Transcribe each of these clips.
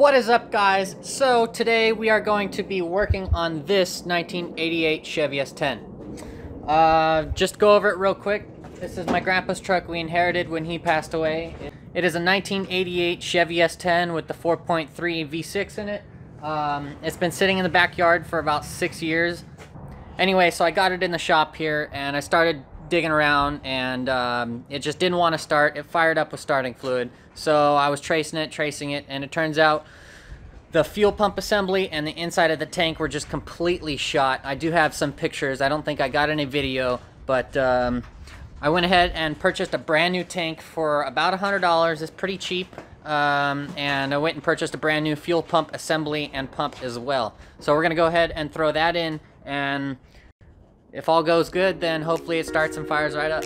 What is up, guys? So today we are going to be working on this 1988 Chevy S10. Just go over it real quick. This is my grandpa's truck we inherited when he passed away. It is a 1988 Chevy S10 with the 4.3 V6 in it. It's been sitting in the backyard for about 6 years. Anyway, so I got it in the shop here and I started digging around, and it just didn't want to start. It fired up with starting fluid, so I was tracing it, and it turns out the fuel pump assembly and the inside of the tank were just completely shot. I do have some pictures. I don't think I got any video, but I went ahead and purchased a brand new tank for about $100. It's pretty cheap, and I went and purchased a brand new fuel pump assembly and pump as well. So we're gonna go ahead and throw that in, and if all goes good, then hopefully it starts and fires right up.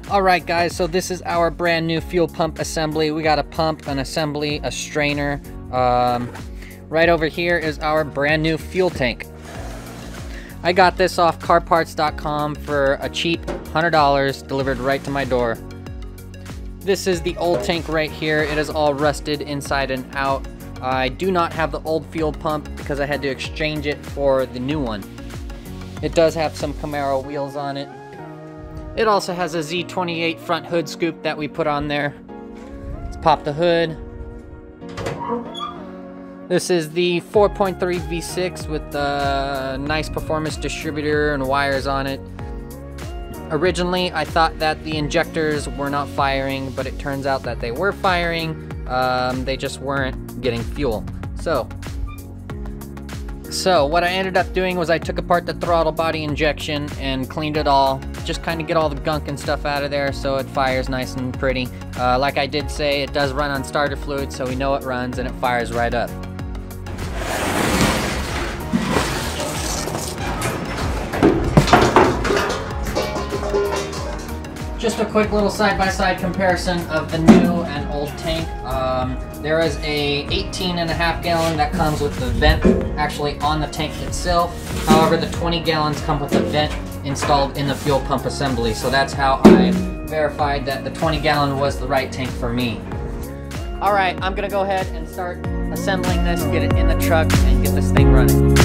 Alright guys, so this is our brand new fuel pump assembly. We got a pump, an assembly, a strainer. Right over here is our brand new fuel tank. I got this off carparts.com for a cheap $100 delivered right to my door. This is the old tank right here. It is all rusted inside and out. I do not have the old fuel pump because I had to exchange it for the new one. It does have some Camaro wheels on it. It also has a Z28 front hood scoop that we put on there. Let's pop the hood. This is the 4.3 V6 with a nice performance distributor and wires on it. Originally, I thought that the injectors were not firing, but it turns out that they were firing. They just weren't getting fuel. So what I ended up doing was I took apart the throttle body injection and cleaned it all. Just kind of get all the gunk and stuff out of there so it fires nice and pretty. Like I did say, it does run on starter fluid, so we know it runs and it fires right up. Just a quick little side-by-side comparison of the new and old tank. There is a 18.5 gallon that comes with the vent actually on the tank itself. However, the 20 gallons come with a vent installed in the fuel pump assembly. So that's how I verified that the 20 gallon was the right tank for me. All right, I'm gonna go ahead and start assembling this, get it in the truck, and get this thing running.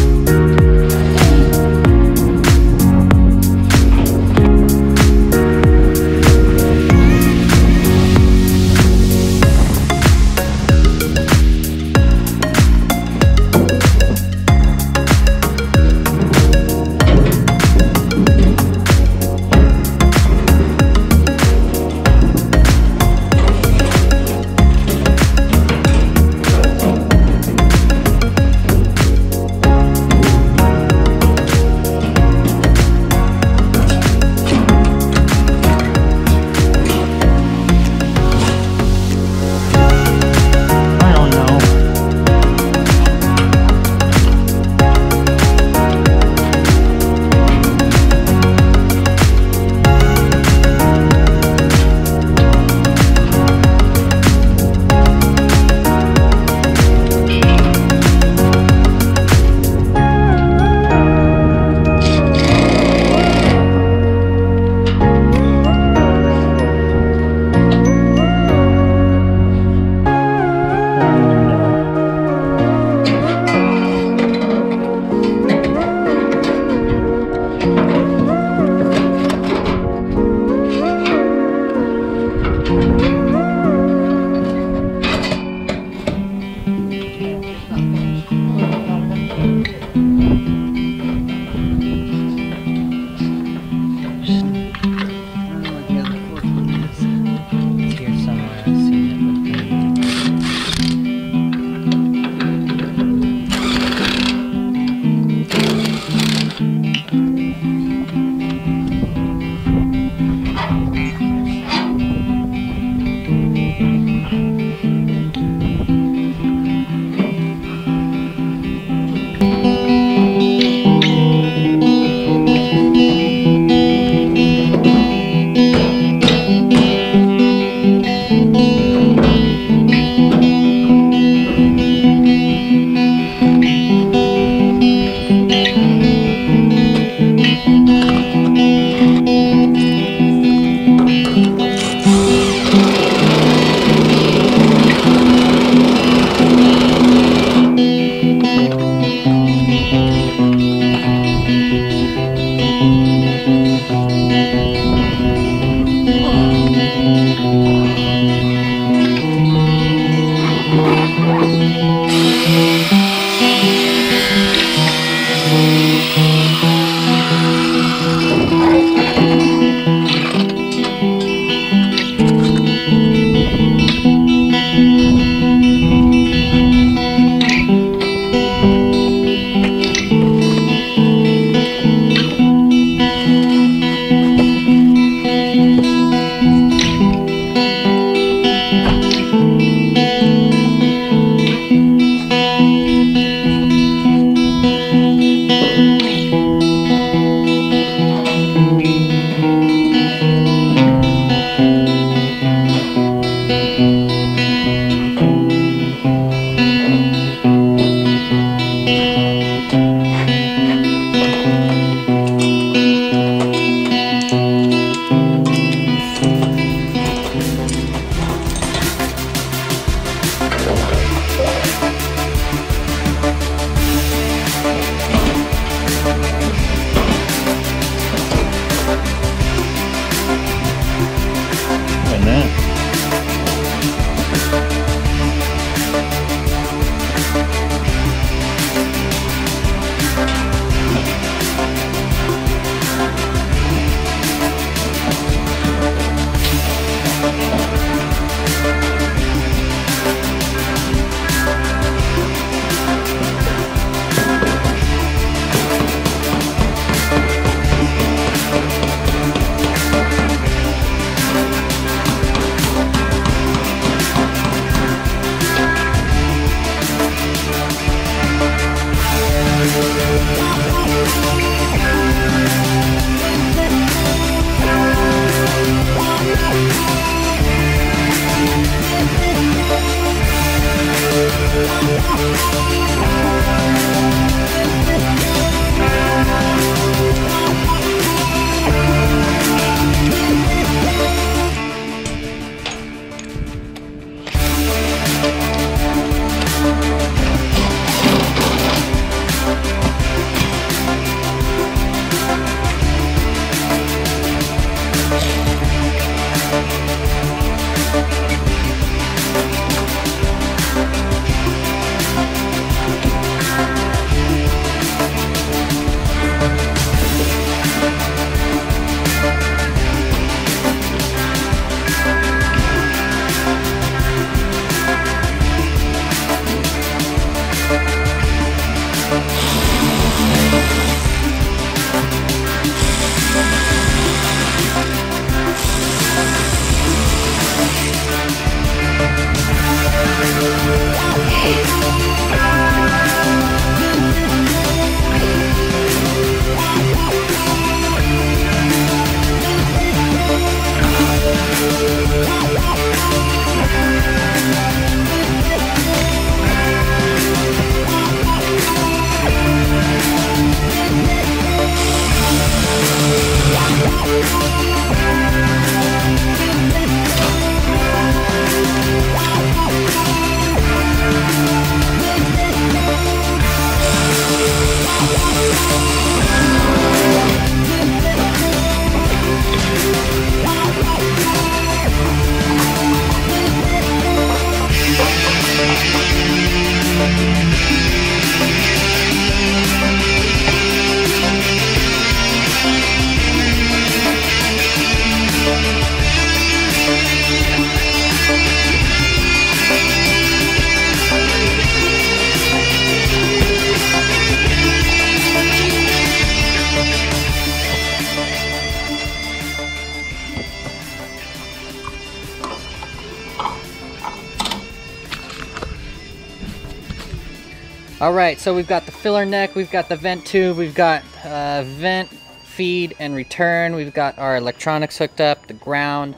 Alright, so we've got the filler neck, we've got the vent tube, we've got vent, feed, and return. We've got our electronics hooked up, the ground.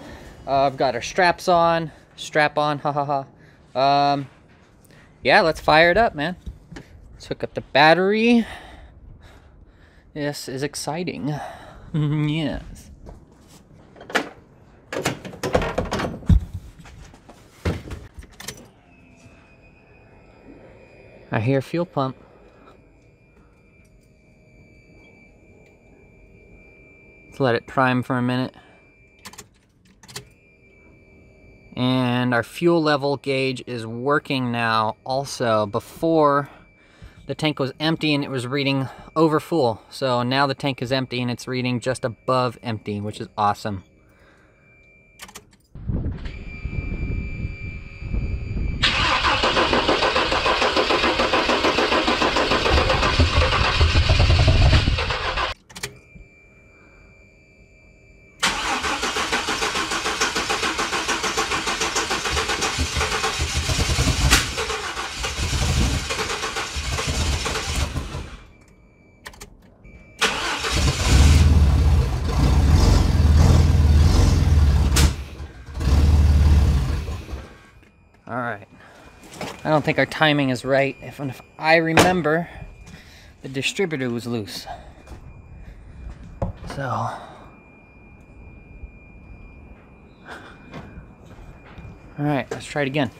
I've got our straps on, strap on, ha ha ha. Yeah, let's fire it up, man. Let's hook up the battery. This is exciting. Yes. I hear fuel pump. Let's let it prime for a minute. And our fuel level gauge is working now also. Before, the tank was empty and it was reading over full. So now the tank is empty and it's reading just above empty, which is awesome. Alright, I don't think our timing is right. If I remember, the distributor was loose. So, alright, let's try it again.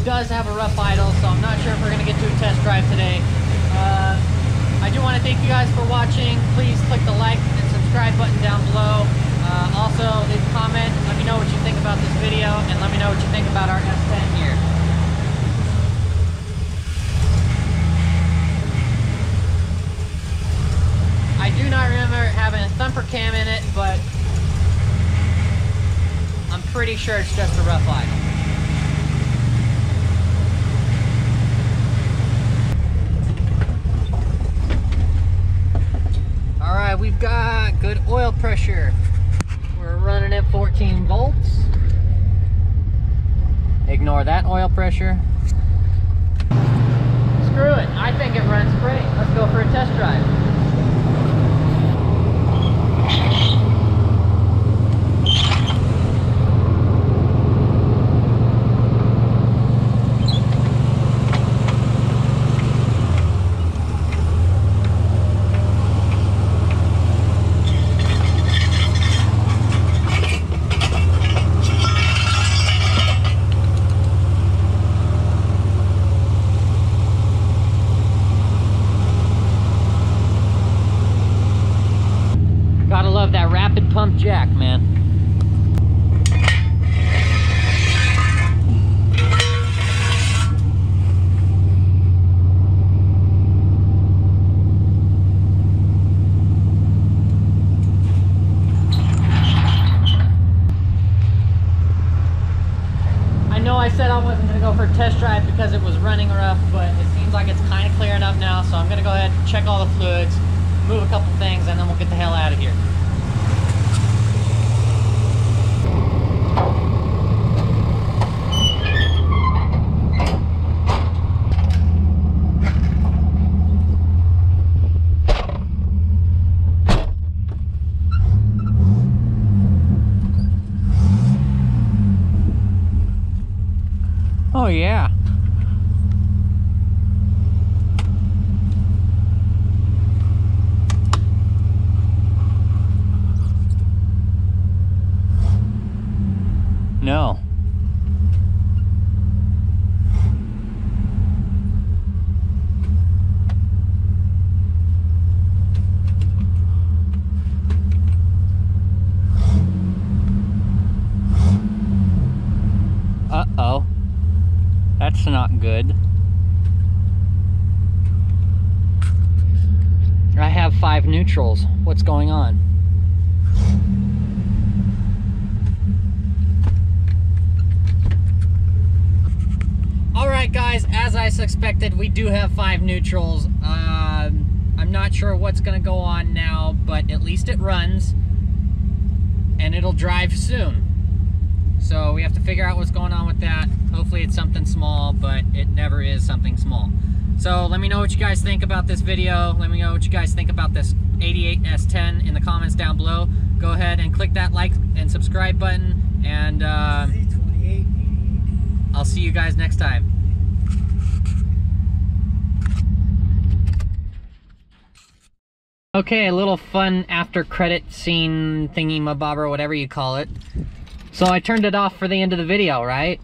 Does have a rough idle, so I'm not sure if we're gonna get to a test drive today. I do want to thank you guys for watching. Please click the like and subscribe button down below. Also, leave a comment. Let me know what you think about this video, and let me know what you think about our S10 here. I do not remember having a thumper cam in it, but I'm pretty sure it's just a rough idle. Alright, we've got good oil pressure. We're running at 14 volts. Ignore that oil pressure. Screw it, I think it runs great. Let's go for a test drive. Gotta love that rapid pump jack, man. I know I said I wasn't gonna go for a test drive because it was running rough, but it seems like it's kind of clearing up now, so I'm gonna go ahead and check all the fluids, move a couple things, and then we'll get the hell out of here. Oh yeah. No. Uh-oh. That's not good. I have 5 neutrals. What's going on? Alright guys, as I suspected, we do have 5 neutrals. I'm not sure what's going to go on now, but at least it runs. And it'll drive soon. So we have to figure out what's going on with that. Hopefully it's something small, but it never is something small. So let me know what you guys think about this video. Let me know what you guys think about this 88 S10 in the comments down below. Go ahead and click that like and subscribe button, and I'll see you guys next time. Okay, a little fun after credit scene thingy mabob or whatever you call it. So I turned it off for the end of the video, right?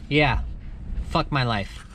Yeah, fuck my life.